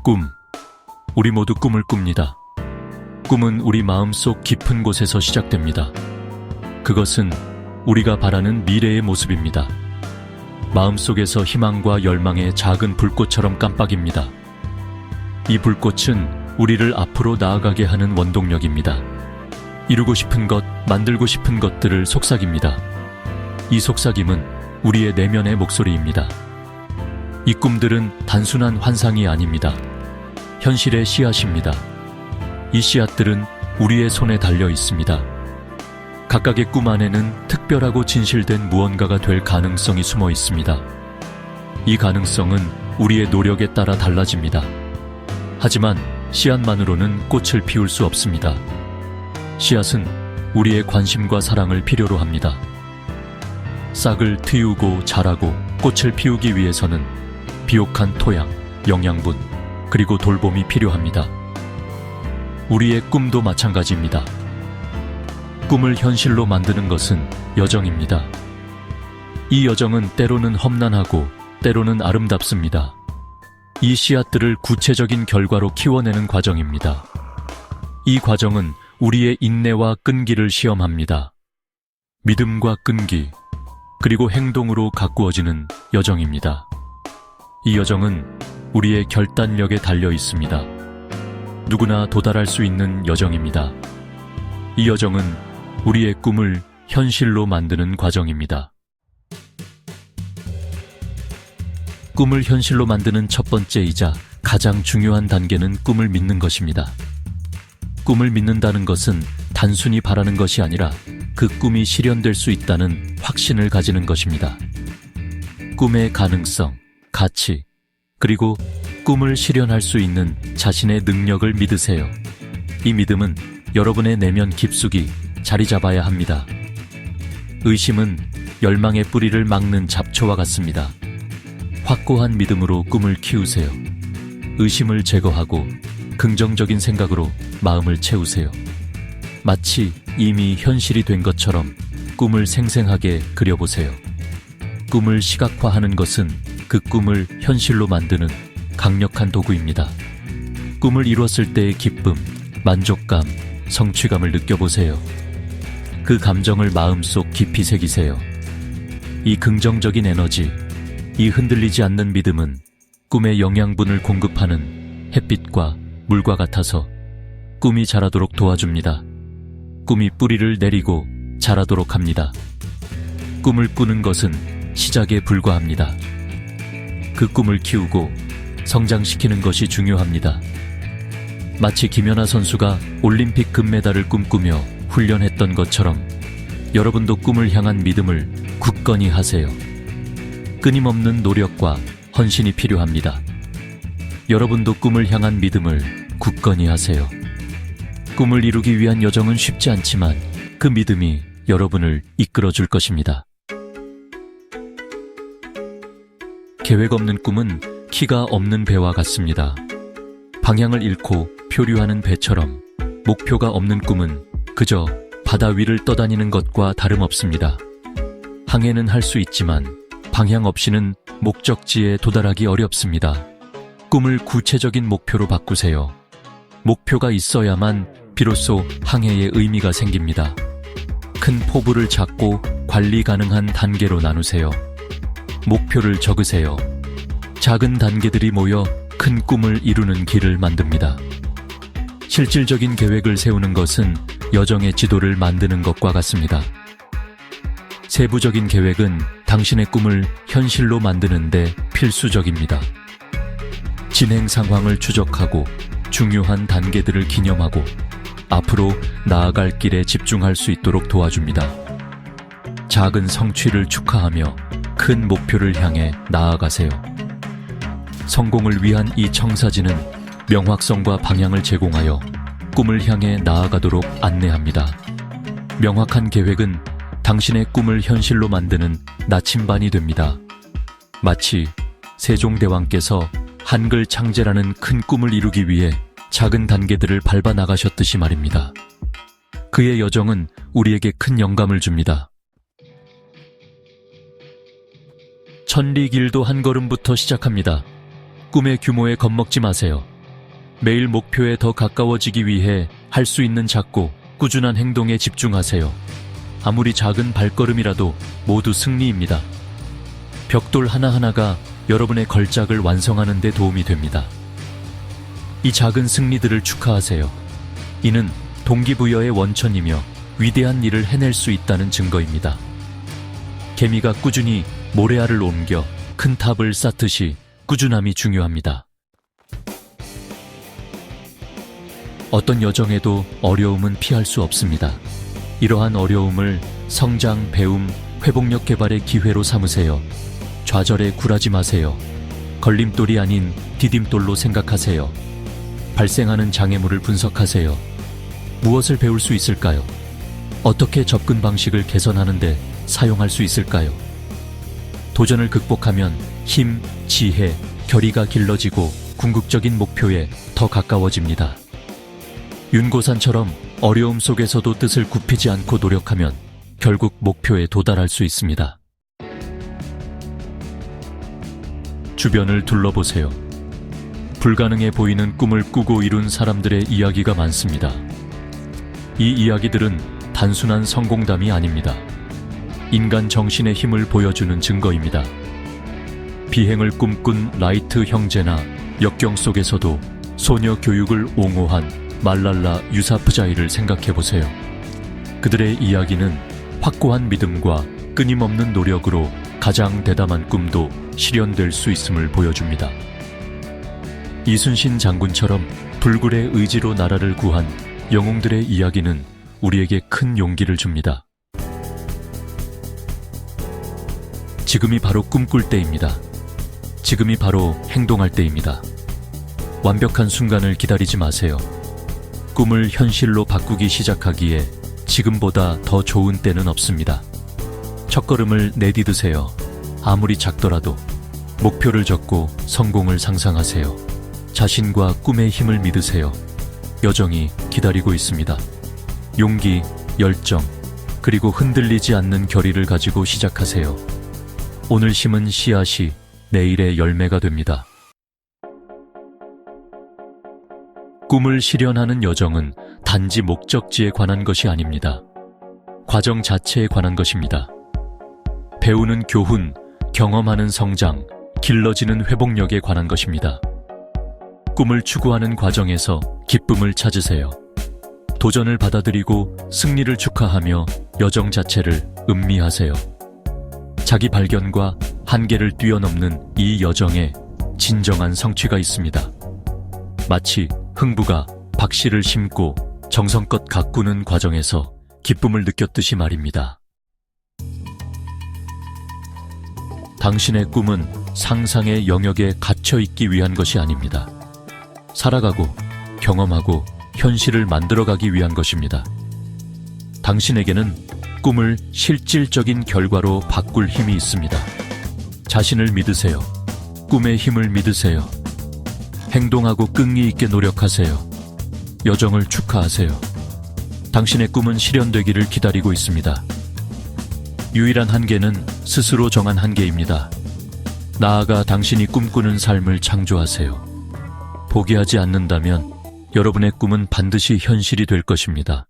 꿈. 우리 모두 꿈을 꿉니다. 꿈은 우리 마음속 깊은 곳에서 시작됩니다. 그것은 우리가 바라는 미래의 모습입니다. 마음속에서 희망과 열망의 작은 불꽃처럼 깜빡입니다. 이 불꽃은 우리를 앞으로 나아가게 하는 원동력입니다. 이루고 싶은 것, 만들고 싶은 것들을 속삭입니다. 이 속삭임은 우리의 내면의 목소리입니다. 이 꿈들은 단순한 환상이 아닙니다. 현실의 씨앗입니다. 이 씨앗들은 우리의 손에 달려 있습니다. 각각의 꿈 안에는 특별하고 진실된 무언가가 될 가능성이 숨어 있습니다. 이 가능성은 우리의 노력에 따라 달라집니다. 하지만 씨앗만으로는 꽃을 피울 수 없습니다. 씨앗은 우리의 관심과 사랑을 필요로 합니다. 싹을 틔우고 자라고 꽃을 피우기 위해서는 비옥한 토양, 영양분, 그리고 돌봄이 필요합니다. 우리의 꿈도 마찬가지입니다. 꿈을 현실로 만드는 것은 여정입니다. 이 여정은 때로는 험난하고 때로는 아름답습니다. 이 씨앗들을 구체적인 결과로 키워내는 과정입니다. 이 과정은 우리의 인내와 끈기를 시험합니다. 믿음과 끈기, 그리고 행동으로 가꾸어지는 여정입니다. 이 여정은 우리의 결단력에 달려 있습니다. 누구나 도달할 수 있는 여정입니다. 이 여정은 우리의 꿈을 현실로 만드는 과정입니다. 꿈을 현실로 만드는 첫 번째이자 가장 중요한 단계는 꿈을 믿는 것입니다. 꿈을 믿는다는 것은 단순히 바라는 것이 아니라 그 꿈이 실현될 수 있다는 확신을 가지는 것입니다. 꿈의 가능성, 가치, 그리고 꿈을 실현할 수 있는 자신의 능력을 믿으세요. 이 믿음은 여러분의 내면 깊숙이 자리 잡아야 합니다. 의심은 열망의 뿌리를 막는 잡초와 같습니다. 확고한 믿음으로 꿈을 키우세요. 의심을 제거하고 긍정적인 생각으로 마음을 채우세요. 마치 이미 현실이 된 것처럼 꿈을 생생하게 그려보세요. 꿈을 시각화하는 것은 그 꿈을 현실로 만드는 강력한 도구입니다. 꿈을 이뤘을 때의 기쁨, 만족감, 성취감을 느껴보세요. 그 감정을 마음속 깊이 새기세요. 이 긍정적인 에너지, 이 흔들리지 않는 믿음은 꿈의 영양분을 공급하는 햇빛과 물과 같아서 꿈이 자라도록 도와줍니다. 꿈이 뿌리를 내리고 자라도록 합니다. 꿈을 꾸는 것은 시작에 불과합니다. 그 꿈을 키우고 성장시키는 것이 중요합니다. 마치 김연아 선수가 올림픽 금메달을 꿈꾸며 훈련했던 것처럼 여러분도 꿈을 향한 믿음을 굳건히 하세요. 끊임없는 노력과 헌신이 필요합니다. 여러분도 꿈을 향한 믿음을 굳건히 하세요. 꿈을 이루기 위한 여정은 쉽지 않지만 그 믿음이 여러분을 이끌어줄 것입니다. 계획 없는 꿈은 키가 없는 배와 같습니다. 방향을 잃고 표류하는 배처럼 목표가 없는 꿈은 그저 바다 위를 떠다니는 것과 다름없습니다. 항해는 할 수 있지만 방향 없이는 목적지에 도달하기 어렵습니다. 꿈을 구체적인 목표로 바꾸세요. 목표가 있어야만 비로소 항해의 의미가 생깁니다. 큰 포부를 잡고 관리 가능한 단계로 나누세요. 목표를 적으세요. 작은 단계들이 모여 큰 꿈을 이루는 길을 만듭니다. 실질적인 계획을 세우는 것은 여정의 지도를 만드는 것과 같습니다. 세부적인 계획은 당신의 꿈을 현실로 만드는 데 필수적입니다. 진행 상황을 추적하고 중요한 단계들을 기념하고 앞으로 나아갈 길에 집중할 수 있도록 도와줍니다. 작은 성취를 축하하며 큰 목표를 향해 나아가세요. 성공을 위한 이 청사진은 명확성과 방향을 제공하여 꿈을 향해 나아가도록 안내합니다. 명확한 계획은 당신의 꿈을 현실로 만드는 나침반이 됩니다. 마치 세종대왕께서 한글 창제라는 큰 꿈을 이루기 위해 작은 단계들을 밟아 나가셨듯이 말입니다. 그의 여정은 우리에게 큰 영감을 줍니다. 천리길도 한 걸음부터 시작합니다. 꿈의 규모에 겁먹지 마세요. 매일 목표에 더 가까워지기 위해 할 수 있는 작고 꾸준한 행동에 집중하세요. 아무리 작은 발걸음이라도 모두 승리입니다. 벽돌 하나하나가 여러분의 걸작을 완성하는 데 도움이 됩니다. 이 작은 승리들을 축하하세요. 이는 동기부여의 원천이며 위대한 일을 해낼 수 있다는 증거입니다. 개미가 꾸준히 모래알을 옮겨 큰 탑을 쌓듯이 꾸준함이 중요합니다. 어떤 여정에도 어려움은 피할 수 없습니다. 이러한 어려움을 성장, 배움, 회복력 개발의 기회로 삼으세요. 좌절에 굴하지 마세요. 걸림돌이 아닌 디딤돌로 생각하세요. 발생하는 장애물을 분석하세요. 무엇을 배울 수 있을까요? 어떻게 접근 방식을 개선하는데 사용할 수 있을까요? 도전을 극복하면 힘, 지혜, 결의가 길러지고 궁극적인 목표에 더 가까워집니다. 윤고산처럼 어려움 속에서도 뜻을 굽히지 않고 노력하면 결국 목표에 도달할 수 있습니다. 주변을 둘러보세요. 불가능해 보이는 꿈을 꾸고 이룬 사람들의 이야기가 많습니다. 이 이야기들은 단순한 성공담이 아닙니다. 인간 정신의 힘을 보여주는 증거입니다. 비행을 꿈꾼 라이트 형제나 역경 속에서도 소녀 교육을 옹호한 말랄라 유사프자이를 생각해보세요. 그들의 이야기는 확고한 믿음과 끊임없는 노력으로 가장 대담한 꿈도 실현될 수 있음을 보여줍니다. 이순신 장군처럼 불굴의 의지로 나라를 구한 영웅들의 이야기는 우리에게 큰 용기를 줍니다. 지금이 바로 꿈꿀 때입니다. 지금이 바로 행동할 때입니다. 완벽한 순간을 기다리지 마세요. 꿈을 현실로 바꾸기 시작하기에 지금보다 더 좋은 때는 없습니다. 첫걸음을 내디드세요. 아무리 작더라도 목표를 적고 성공을 상상하세요. 자신과 꿈의 힘을 믿으세요. 여정이 기다리고 있습니다. 용기, 열정, 그리고 흔들리지 않는 결의를 가지고 시작하세요. 오늘 심은 씨앗이 내일의 열매가 됩니다. 꿈을 실현하는 여정은 단지 목적지에 관한 것이 아닙니다. 과정 자체에 관한 것입니다. 배우는 교훈, 경험하는 성장, 길러지는 회복력에 관한 것입니다. 꿈을 추구하는 과정에서 기쁨을 찾으세요. 도전을 받아들이고 승리를 축하하며 여정 자체를 음미하세요. 자기 발견과 한계를 뛰어넘는 이 여정에 진정한 성취가 있습니다. 마치 흥부가 박씨를 심고 정성껏 가꾸는 과정에서 기쁨을 느꼈듯이 말입니다. 당신의 꿈은 상상의 영역에 갇혀 있기 위한 것이 아닙니다. 살아가고 경험하고 현실을 만들어가기 위한 것입니다. 당신에게는 꿈을 실질적인 결과로 바꿀 힘이 있습니다. 자신을 믿으세요. 꿈의 힘을 믿으세요. 행동하고 끈기 있게 노력하세요. 여정을 축하하세요. 당신의 꿈은 실현되기를 기다리고 있습니다. 유일한 한계는 스스로 정한 한계입니다. 나아가 당신이 꿈꾸는 삶을 창조하세요. 포기하지 않는다면 여러분의 꿈은 반드시 현실이 될 것입니다.